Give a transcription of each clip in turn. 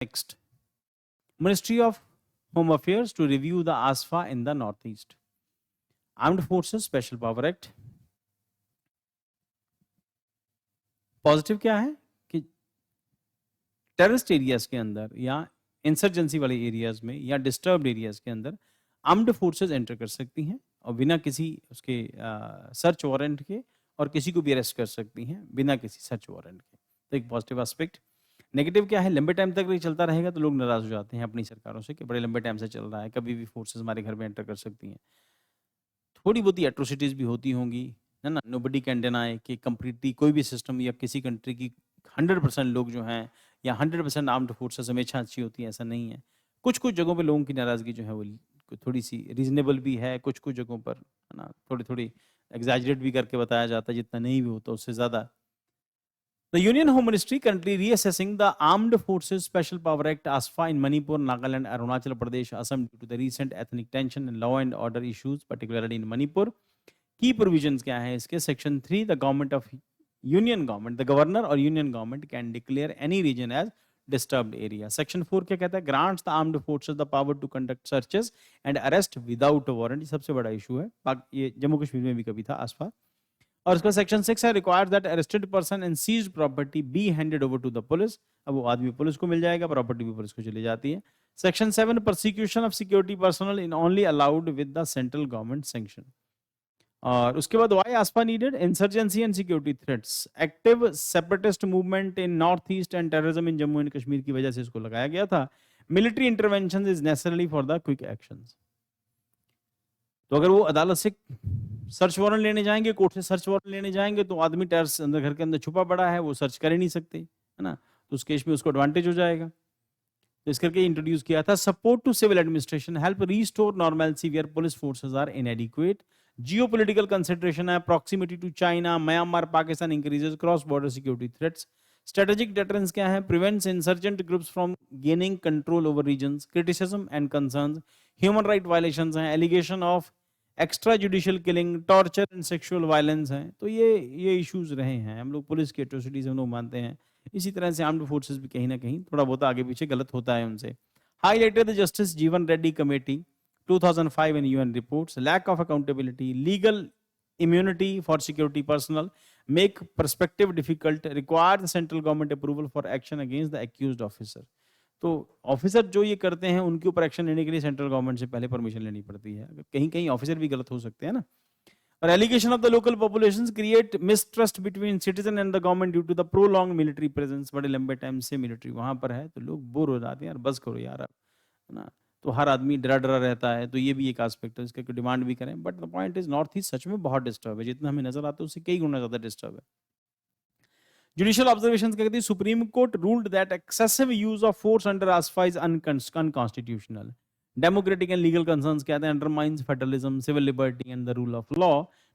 Next, Ministry of Home Affairs to review the ASFA in the Northeast. Armed Forces Special Power Act. Positive क्या है कि terrorist areas के अंदर या insurgency वाले एरियाज में या डिस्टर्ब्ड एरियाज के अंदर आर्म्ड फोर्सेस एंटर कर सकती हैं और बिना किसी उसके सर्च वारंट के, और किसी को भी अरेस्ट कर सकती हैं बिना किसी सर्च वारंट के। तो एक पॉजिटिव एस्पेक्ट। नेगेटिव क्या है, लंबे टाइम तक ये चलता रहेगा तो लोग नाराज हो जाते हैं अपनी सरकारों से कि बड़े लंबे टाइम से चल रहा है, कभी भी फोर्सेस हमारे घर में एंटर कर सकती हैं। थोड़ी बहुत एट्रोसिटीज भी होती होंगी, है ना। नोबडी कैन डिनाई कि कंप्लीटली कोई भी सिस्टम या किसी कंट्री की 100% लोग जो हैं या 100% आर्म्ड फोर्सेस हमेशा अच्छी होती है, ऐसा नहीं है। कुछ कुछ जगहों पे लोगों की नाराज़गी जो है वो थोड़ी सी रीजनेबल भी है, कुछ कुछ जगहों पर, है ना, थोड़ी थोड़ी एग्जैजरेट भी करके बताया जाता है, जितना नहीं भी होता उससे ज़्यादा। The Union Home Ministry currently reassessing the Armed Forces Special Power Act ASFA in Manipur, Nagaland, Arunachal Pradesh, Assam due to the recent ethnic tension and law and order issues, particularly in Manipur. Key provisions क्या है इसके? Section 3, the government of union government, the governor or union government can declare any region as disturbed area. Section 4 क्या कहता है? Grants the armed forces the power to conduct searches and arrest without a warrant. ये सबसे बड़ा issue है, ये जम्मू कश्मीर में भी कभी था ASFA। और उसका सेक्शन 6 है, requires that arrested person and seized property be handed over to the police. अब वो आदमी पुलिस को मिल जाएगा, प्रॉपर्टी भी पुलिस को चली जाती है। Section 7, prosecution of security personnel in only allowed with the central government sanction. और उसके बाद why AFSPA needed? Insurgency and security threats, active separatist movement in north east and terrorism in Jammu and Kashmir की वजह से इसको लगाया गया था। Military intervention is necessary for the quick actions. तो अगर वो अदालत से सर्च वारंट लेने जाएंगे, कोर्ट से सर्च वारंट लेने जाएंगे, तो आदमी टेररिस्ट अंदर घर के अंदर छुपा पड़ा है, वो सर्च कर ही नहीं सकते, है ना। तो उस केस में उसको एडवांटेज हो जाएगा। तो इस करके इंट्रोड्यूस किया था। Support to civil administration, help restore normalcy where police forces are inadequate. Geopolitical consideration है, proximity to China, Myanmar, Pakistan increases cross border security threats. Strategic deterrence क्या है? Prevents insurgent groups from gaining control over regions. Criticism and concerns, human right violations हैं, allegation of extra judicial killing, torture and sexual violence हैं। तो ये issues रहे हैं। हम लोग पुलिस की एट्रोसिटीज हम लोग मानते हैं, इसी तरह से आर्म्ड फोर्सेस भी कहीं ना कहीं थोड़ा बहुत आगे पीछे गलत होता है उनसे। हाईलाइटेड द जस्टिस जीवन Reddy committee 2005 in UN reports, lack of accountability, legal immunity for security personnel make perspective difficult, require the central government approval for action against the accused officer। तो ऑफिसर जो ये करते हैं उनके ऊपर एक्शन लेने के लिए सेंट्रल गवर्नमेंट से पहले परमिशन लेनी पड़ती है। कहीं कहीं ऑफिसर भी गलत हो सकते हैं ना। और allegation of the local populations create mistrust between citizen and the government due to the prolong military presence. बड़े लंबे टाइम से मिलिट्री वहां पर है तो लोग बोर हो जाते हैं, यार बस करो यार, है ना। तो हर आदमी डरा डरा रहता है, तो ये भी एक एस्पेक्ट है, इसका डिमांड भी करें। But the point is north east सच में बहुत डिस्टर्ब है, जितना हमें नजर आता है उससे कई गुना ज्यादा डिस्टर्ब है। जुडिशियल ऑब्जर्वेशंस क्या कहती है? Supreme court ruled that excessive use of force under AFSPA is unconstitutional. Democratic and legal concerns कहते हैं undermines federalism, civil liberty and the rule of law.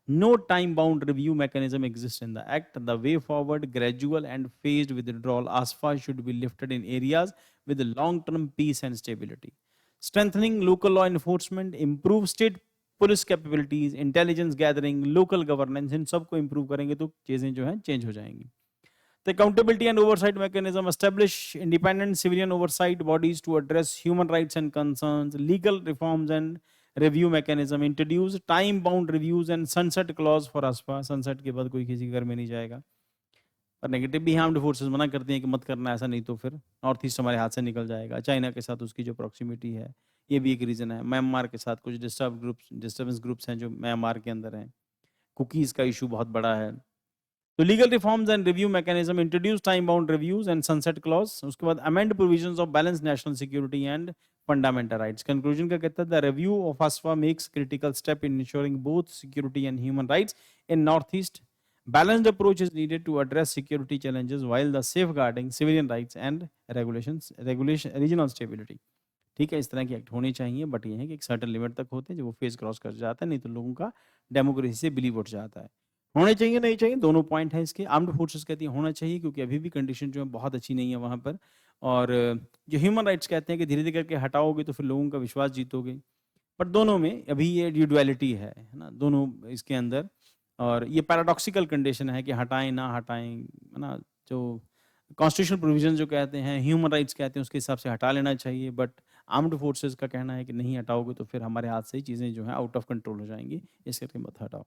No time-bound review mechanism exists in the act. The way forward, gradual and phased withdrawal ASFA should be lifted in areas with long-term peace and stability. Strengthening local law enforcement, improve state police capabilities, intelligence gathering, local governance, इन सबको improve करेंगे तो चीजें जो हैं change हो जाएंगी। The accountability and oversight mechanism, establish independent civilian oversight bodies to address human rights and concerns, legal reforms and review mechanism, introduce time bound reviews and sunset clause for ASFA। sunset के बाद कोई किसी घर में नहीं जाएगा। पर negative भी आर्म्ड फोर्सेस मना करती हैं कि मत करना ऐसा, नहीं तो फिर नॉर्थ ईस्ट हमारे हाथ से निकल जाएगा। चाइना के साथ उसकी जो प्रॉक्सिमिटी है ये भी एक रीजन है। म्यांमार के साथ कुछ डिस्टर्बेंस ग्रुप्स हैं जो म्यांमार के अंदर हैं। कुकीज का इशू बहुत बड़ा है। तो legal reforms and review mechanism, introduce time bound reviews and sunset clause. उसके बाद amend provisions of balance national security and fundamental rights. Conclusion का कहता है the review of ASFA makes critical step in ensuring both security and human rights in north east. Balanced approach is needed to address security challenges while the safeguarding civilian rights and regional stability। ठीक है, इस तरह की act होने चाहिए, but ये है कि एक सर्टेन लिमिट तक होते हैं, जो वो फेस क्रॉस कर जाता है, नहीं तो लोगों का डेमोक्रेसी से बिलीव उठ जाता है। होने चाहिए नहीं चाहिए, दोनों पॉइंट है इसके। आर्म्ड फोर्सेस कहती है होना चाहिए क्योंकि अभी भी कंडीशन जो है बहुत अच्छी नहीं है वहाँ पर। और जो ह्यूमन राइट्स कहते हैं कि धीरे धीरे करके हटाओगे तो फिर लोगों का विश्वास जीतोगे। बट दोनों में अभी ये ड्यूअलिटी है ना, दोनों इसके अंदर। और ये पैराडॉक्सिकल कंडीशन है कि हटाएं ना हटाएं, है ना। जो कॉन्स्टिट्यूशनल प्रोविजन जो कहते हैं, ह्यूमन राइट्स कहते हैं, उसके हिसाब से हटा लेना चाहिए, बट आर्म्ड फोर्सेस का कहना है कि नहीं हटाओगे तो फिर हमारे हाथ से ही चीज़ें जो हैं आउट ऑफ कंट्रोल हो जाएँगी, इस करके मत हटाओ।